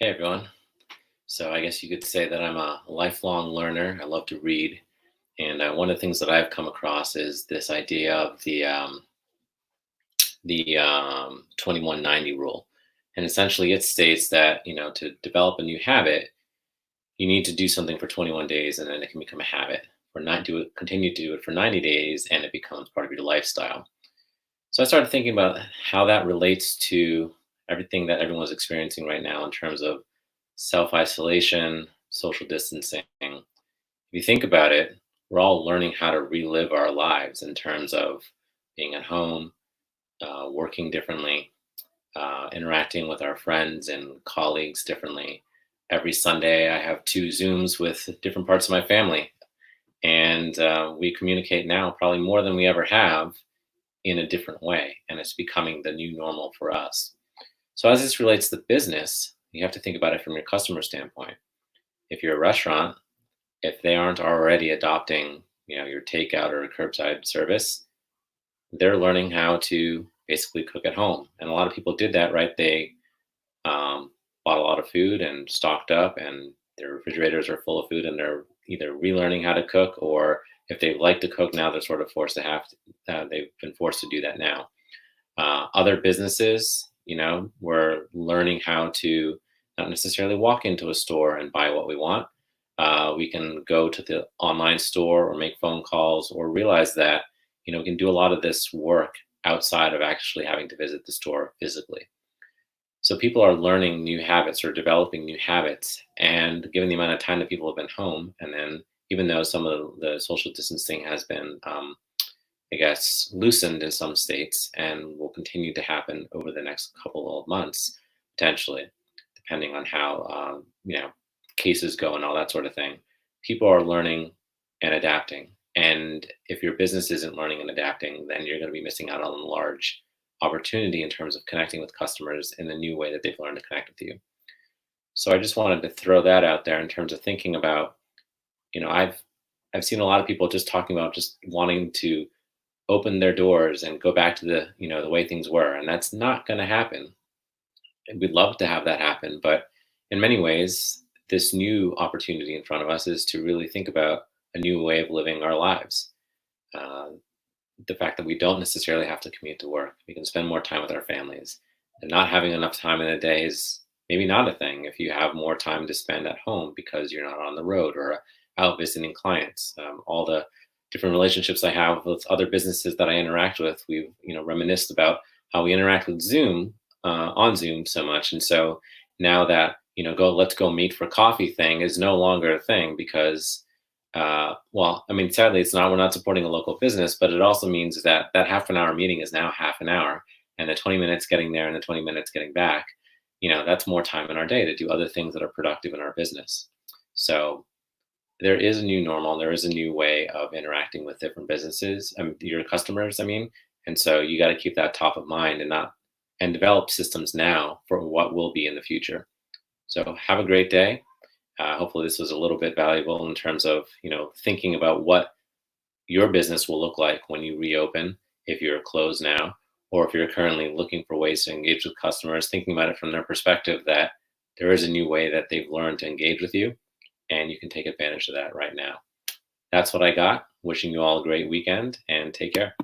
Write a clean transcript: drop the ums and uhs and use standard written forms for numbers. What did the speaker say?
Hey everyone. So I guess you could say that I'm a lifelong learner. I love to read, and one of the things that I've come across is this idea of the 2190 rule, and essentially it states that to develop a new habit, you need to do something for 21 days, and then it can become a habit. For not do it, continue to do it for 90 days, and it becomes part of your lifestyle. So I started thinking about how that relates to everything that everyone's experiencing right now in terms of self isolation, social distancing. If you think about it, we're all learning how to relive our lives in terms of being at home, working differently, interacting with our friends and colleagues differently. Every Sunday, I have two Zooms with different parts of my family, and we communicate now probably more than we ever have in a different way, and it's becoming the new normal for us. So, as this relates to business, you have to think about it from your customer standpoint. If you're a restaurant, if they aren't already adopting, your takeout or curbside service, they're learning how to basically cook at home. And a lot of people did that, right? They bought a lot of food and stocked up, and their refrigerators are full of food, and they're either relearning how to cook, or if they like to cook now, they're sort of forced to have. They've been forced to do that now. Other businesses, we're learning how to not necessarily walk into a store and buy what we want. We can go to the online store or make phone calls or realize that, we can do a lot of this work outside of actually having to visit the store physically. So people are learning new habits or developing new habits. And given the amount of time that people have been home, and then even though some of the social distancing has been I guess, loosened in some states and will continue to happen over the next couple of months, potentially, depending on how, cases go and all that sort of thing. People are learning and adapting. And if your business isn't learning and adapting, then you're going to be missing out on a large opportunity in terms of connecting with customers in the new way that they've learned to connect with you. So I just wanted to throw that out there in terms of thinking about, I've seen a lot of people just talking about just wanting to open their doors and go back to the way things were, and that's not going to happen. And we'd love to have that happen, but in many ways this new opportunity in front of us is to really think about a new way of living our lives. uh, the fact that we don't necessarily have to commute to work, we can spend more time with our families, and not having enough time in a day is maybe not a thing if you have more time to spend at home because you're not on the road or out visiting clients. All the different relationships I have with other businesses that I interact with, we've reminisced about how we interact with Zoom, on Zoom so much. And so now that go let's go meet for coffee thing is no longer a thing because well, I mean, sadly, it's not. We're not supporting a local business, but it also means that that half an hour meeting is now half an hour, and the 20 minutes getting there and the 20 minutes getting back. That's more time in our day to do other things that are productive in our business. So there is a new normal. There is a new way of interacting with different businesses, your customers. I mean, and so you got to keep that top of mind and not and develop systems now for what will be in the future. So have a great day. Hopefully, this was a little bit valuable in terms of thinking about what your business will look like when you reopen, if you're closed now, or if you're currently looking for ways to engage with customers, thinking about it from their perspective that there is a new way that they've learned to engage with you, and you can take advantage of that right now. That's what I got. Wishing you all a great weekend and take care.